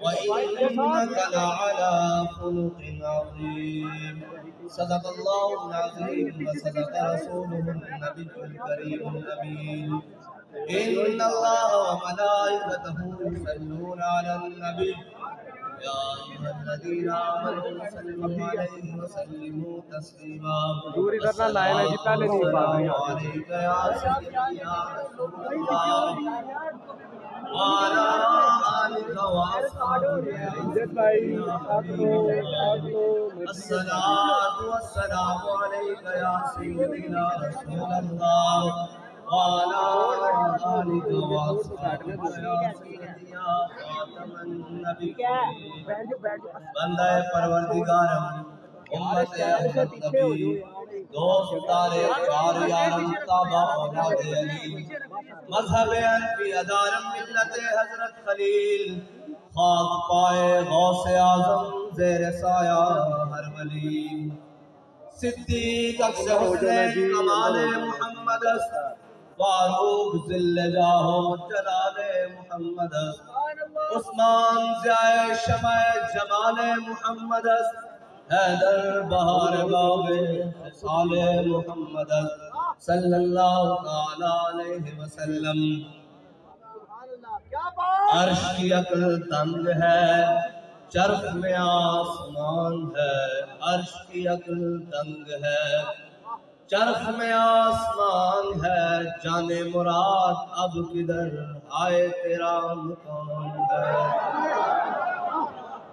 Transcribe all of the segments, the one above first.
وإنك لعلى خلق عظيم صدق الله العظيم وصدق رسوله النبي الكريم الأمين إن الله وملائكته يصلون على النبي يا أيها الذين آمنوا صلوا عليه وسلموا تسليما السلام عليك يا سيدي يا رسول الله وعلى آلك وأصحابك الصلاة والسلام عليك يا سيدي يا رسول الله وعلى آلك وأصحابك يا سيدي يا خاتم النبيين بندہ پروردگارم امت احمد نبی دوست تارے چار یارم تابع اولاد علی مذہب انفی ادارم ملت حضرت خلیل خاک پائے غوث اعظم زیر سایہ ہر ولی صدیق اکس حسین کمال محمد است فاروق ذل جاہ جلال محمد است عثمان ضیاء شمع جمال محمد است حیدر بہار باغ خصال محمد است صلی اللہ تعالی علیہ وسلم عرش کی عقل تنگ ہے چرخ میں آسمان ہے عرش کی عقل تنگ ہے چرخ میں آسمان ہے جانے مراد اب کدھر آئے تیرا مقام ہے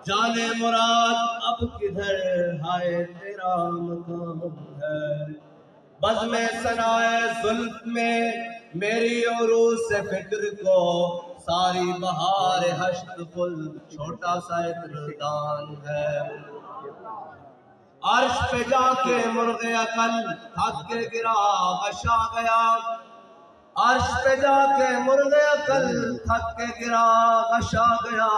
جانے مراد اب کدھر آئے تیرا مقام ہے بزم ثنائے زلف میں میری عروج سے فکر کو ساری بہار حشر پل چھوٹا سا دان ہے عرش پہ جا کے مرغ عقل تھک کے گرا غشا گیا عرش پہ جا کے مرغ عقل تھک کے گرا غشا گیا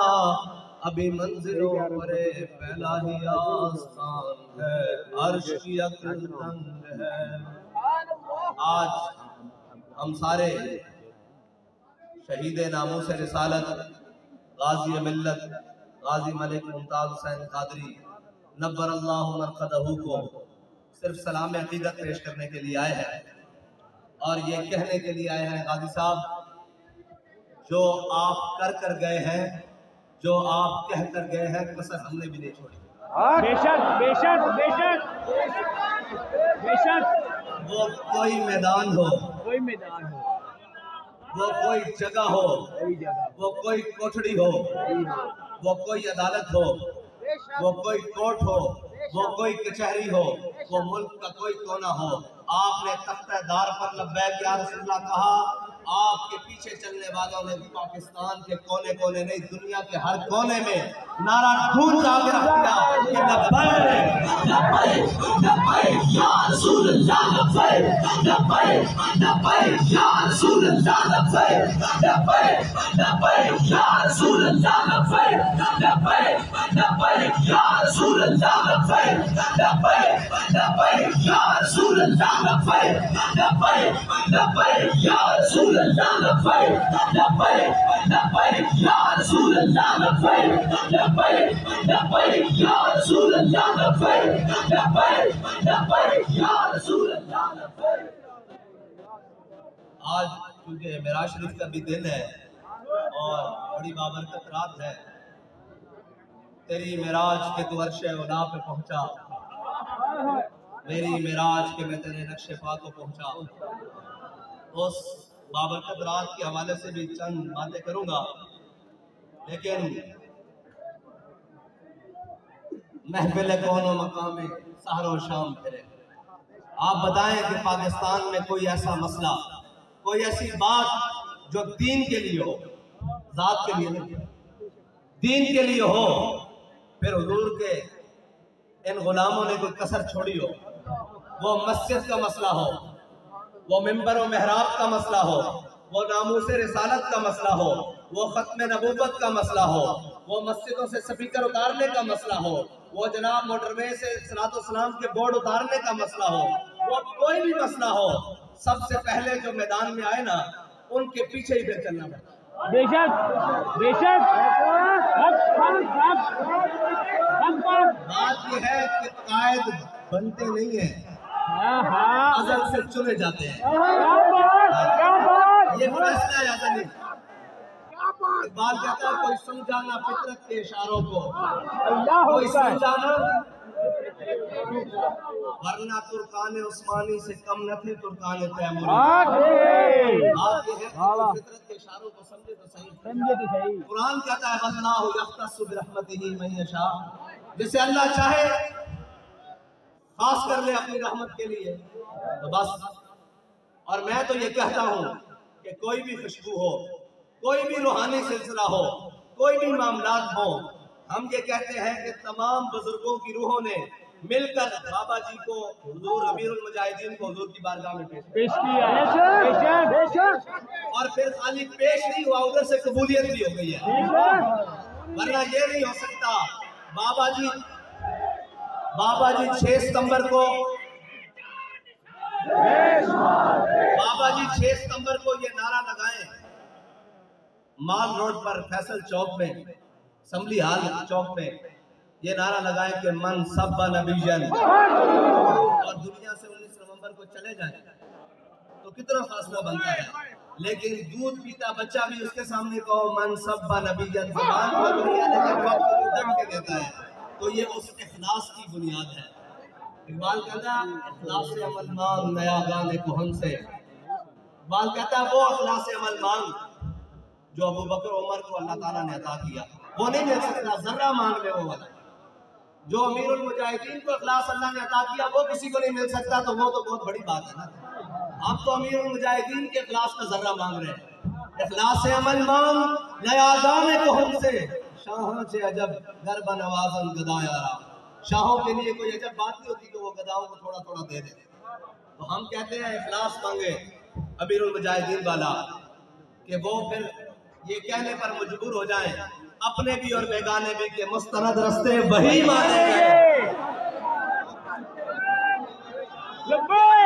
ابھی منزلوں پر پہلا ہی آستان ہے عرش کی عقل تنگ ہے آج ہم سارے شہید ناموس رسالت غازی ملت غازی ملک ممتاز حسین قادری نبر اللہ مرقدہ کو صرف سلام عقیدت پیش کرنے کے لیے آئے ہیں اور یہ کہنے کے لیے آئے ہیں غازی صاحب جو آپ کر گئے ہیں جو آپ کہہ کر گئے ہیں کسر ہم نے بھی نہیں چھوڑی بے شک بے شک بے شک بے شک وہ کوئی میدان ہو وہ کوئی جگہ ہو وہ کوئی کوٹھڑی ہو وہ کوئی عدالت ہو وہ کوئی کورٹ ہو وہ کوئی کچہری ہو وہ ملک کا کوئی کونا ہو آپ نے تختہ دار پر لبیک یا رسول اللہ کہا آپ کے پیچھے چلنے والوں نے پاکستان کے کونے کونے نہیں دنیا کے ہر کونے میں نعرہ گونج آگے رکھ دیا کہ لبیک لبیک لبیک یا رسول اللہ لبیک لبیک لبیک یا رسول اللہ لبیک لبیک لبیک یا رسول اللہ لبیک لبیک لبیک یا رسول اللہ لبیک لبیک لبیک یا رسول اللہ لبیک لبیک لبیک یا رسول اللہ لبیک لبیک لبیک یا رسول اللہ لبیک لبیک لبیک یا رسول اللہ لبیک لبیک لبیک یا رسول اللہ لبیک آج کیونکہ معراج شریف کا بھی دن ہے اور بڑی بابرکت رات ہے تیری معراج کے تو عرش اولا پہ پہنچا میری معراج کے میں تیرے نقش پا کو پہنچا اس بابرکت رات کے حوالے سے بھی چند باتیں کروں گا لیکن محفل کون و مقام سحر و شام پھرے آپ بتائیں کہ پاکستان میں کوئی ایسا مسئلہ کوئی ایسی بات جو دین کے لیے ہو ذات کے لیے نہیں دین کے لیے ہو پھر حضور کے ان غلاموں نے کوئی کسر چھوڑی ہو وہ مسجد کا مسئلہ ہو وہ منبر و محراب کا مسئلہ ہو وہ ناموس رسالت کا مسئلہ ہو وہ ختم نبوت کا مسئلہ ہو وہ مسجدوں سے سپیکر اتارنے کا مسئلہ ہو وہ جناب موٹر وے سے صلاۃ والسلام کے بورڈ اتارنے کا مسئلہ ہو وہ کوئی بھی مسئلہ ہو سب سے پہلے جو میدان میں آئے نا ان کے پیچھے ہی پھر چلنا پڑتا بے شک بے شک बात ये है कि कायद बनते नहीं हैं, अज़ल से चुने जाते हैं। ये फैसला है अज़ली। इकबाल कहता है कोई समझाना फितरत के इशारों को, कोई समझाना, वरना तुर्कान उस्मानी से कम न थे तुर्कान तैमूरी। बात ये है फितरत के इशारों को समझे तो सही। कुरान कहता है वल्लाहु यख्तस्सु बिरहमतिही मन यशा, जिसे अल्लाह चाहे खास कर ले अपनी रहमत के लिए तो बस। और मैं तो ये कहता हूँ कि कोई भी खुशबू हो, कोई भी रूहानी सिलसिला हो, कोई भी मामलात हो, हम ये कहते हैं कि तमाम बुजुर्गों की रूहों ने मिलकर बाबा जी को हुजूर अमीरुल मुजाहिदीन को हुजूर की बारगाह में पेश किया। और फिर खाली पेश नहीं हुआ, उधर से कबूलियत भी हो गई है। वरना ये नहीं हो सकता बाबा जी 6 सितंबर को ये नारा लगाएं माल रोड पर फैसल चौक में, असम्बली हाल चौक में ये नारा लगाएं कि मन सब्बा नबीजन, और दुनिया से 19 नवंबर को चले जाएं तो कितना फासला बनता है। लेकिन दूध पीता बच्चा भी उसके सामने कहो मन सब्बा नबीजन, ज़बान पर दुनिया लेकिन वक्त डट के देता है। तो ये उस इखलास की बुनियाद है। इकबाल कहता है इखलास से अमल मांग नया गाने कोहन से। इकबाल कहता है वो इखलास से अमल मांग जो अबू बकर उमर को अल्लाह ताला ने अता किया, वो नहीं मिल सकता। जर्रा मांग ले वो वाला जो अमीरुल मुजाहिदीन को इखलास अल्लाह ने अता किया, वो किसी को नहीं मिल सकता। तो वो तो बहुत बड़ी बात है ना। आप तो अमीरुल मुजाहिदीन के इखलास का जर्रा मांग रहे हैं। इखलास से अमल मांग नया गाने कोहन से, शाहों से अजब गरबा नवाज़न गदायारा। शाहों के लिए कोई अजब बात नहीं होती कि वो गदाओं को थोड़ा थोड़ा दे दे। तो हम कहते हैं इखलास मांगे अमीरुल मुजाहिदीन वाला कि वो फिर ये कहने पर मजबूर हो जाएं अपने भी और बेगाने भी के मुस्तनद रस्ते वही माने गए।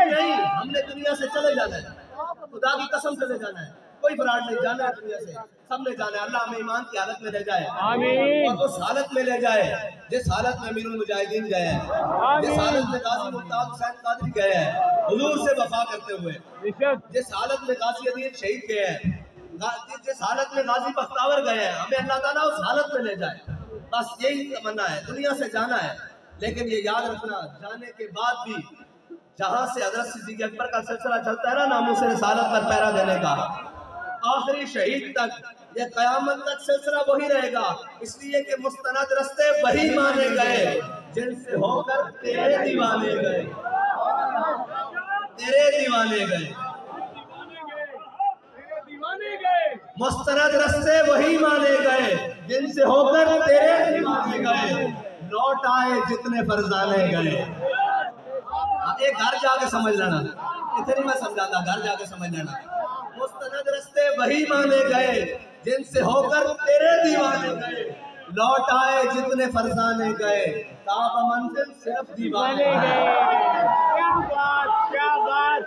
नहीं, हमने दुनिया से चले जाना है, खुदा की कसम चले जाना है, कोई फराड नहीं, जाना है दुनिया से, सबने जाना है। अल्लाह हमें ईमान की हालत में ले जाए और उस हालत में ले जाए जिस हालत में अमीरुल मुजाहिदीन गए हैं, जिस हालत में गाजी मुल्ताज हुसैन कादरी गए हैं हुजूर से वफा करते हुए, जिस हालत में गाजी अदील शहीद गए हैं, जिस हालत में गाजी बख्तावर गए हैं, हमें अल्लाह ताला उस हालत में ले जाए। बस यही तमन्ना है, दुनिया से जाना है। लेकिन ये याद रखना, जाने के बाद भी जहां से हज़रत सिद्दीक़ अकबर का सिलसिला चलता है ना नामूस रिसालत पर पहरा देने का, आखिरी शहीद तक, ये क़यामत तक सिलसिला वही रहेगा। इसलिए कि मुस्तनद रस्ते वही माने गए जिनसे होकर तेरे दीवाने गए, तेरे दीवाने गए। मुस्तनद रस्ते वही माने गए जिनसे होकर तेरे दीवाने गए, लौट आए जितने फरजाने गए। एक घर जाके समझ लेना, इतनी मैं समझाता, घर जाके समझ लेना। मुस्तनद रस्ते वही माने गए जिनसे होकर तेरे दीवाने गए, लौट आए जितने फरजाने गए, ताब मंजिल सिर्फ दीवाने गए। क्या बात, क्या बात।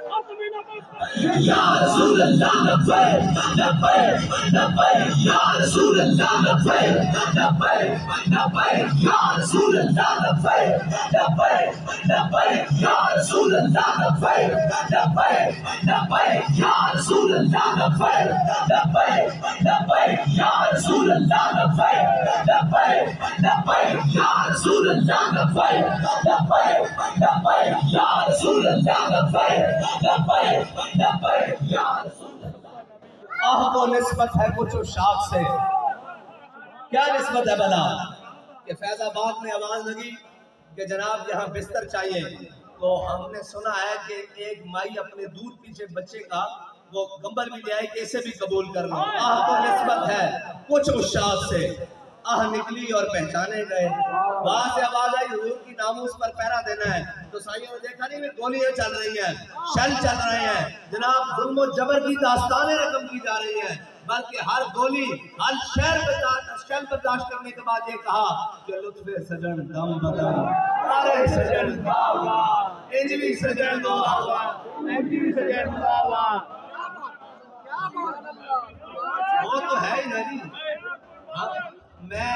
या रसूल अल्लाह लब्बैक लब्बैक लब्बैक या रसूल अल्लाह लब्बैक लब्बैक लब्बैक या रसूल अल्लाह लब्बैक लब्बैक लब्बैक या रसूल अल्लाह लब्बैक लब्बैक लब्बैक या रसूल अल्लाह लब्बैक लब्बैक लब्बैक या रसूल अल्लाह लब्बैक लब्बैक लब्बैक या रसूल अल्लाह लब्बैक लब्बैक लब्बैक या रसूल अल्लाह लब्बैक लब्बैक लब्बैक या रसूल अल्लाह। आह को निस्बत है कुछ शाख से, क्या निस्बत है भला कि फैजाबाद में आवाज लगी कि जनाब यहाँ बिस्तर चाहिए, तो हमने सुना है कि एक माई अपने दूध पीछे बच्चे का वो कंबल भी ले आई कि इसे भी कबूल कर लो। आह को निस्बत है कुछ शाख से, आह निकली और पहचाने गए। वहां से आवाज आई हुजूर की नामूस पर पहरा देना है। तो साईं ने देखा नहीं, गोलियां चल रही हैं, शल चल रहे हैं, जनाब जुल्म और जबर की दास्तानें रकम की जा रही हैं। बल्कि हर गोली, हर शल बर्दाश्त करने के बाद ये कहा कि लुत्फ़े सजन दम बदन, अरे सजन बाबा, इंजली सजन बाबा, इंजली सजन बाबा। वो तो है ही नहीं। میں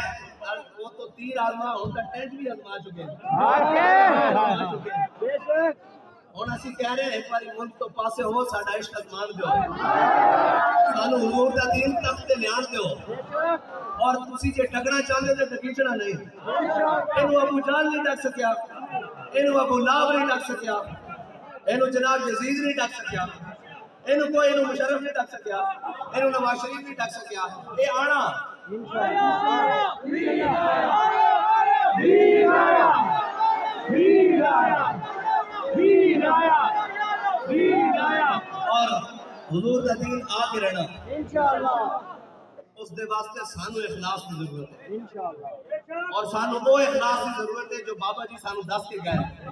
وہ تو تیر آزما ہوتا ٹینٹ بھی آزما چکے ہیں ہوں اسی کہہ رہے ہیں ایک باری ملک تو پاسے ہو ساڈا عشق مان دیو سانو حضور دا دین تخت تے لیان دیو اور تسی جے ڈگنا چاہندے تے ڈگیچنا نہیں اینو ابو جہل نہیں ڈک سکیا اینو ابو لہب نہیں ڈک سکیا اینو جناب یزید نہیں ڈک سکیا اینو کوئی اینو مشرف نہیں ڈک سکیا اینو نواز شریف نہیں ڈک سکیا اے آنا اور حضور دا دین آ کے رہنا اس دے واسطے سانو اخلاص کی ضرورت ہے اور سانو وہ اخلاص کی ضرورت ہے جو بابا جی سانو دس کے گئے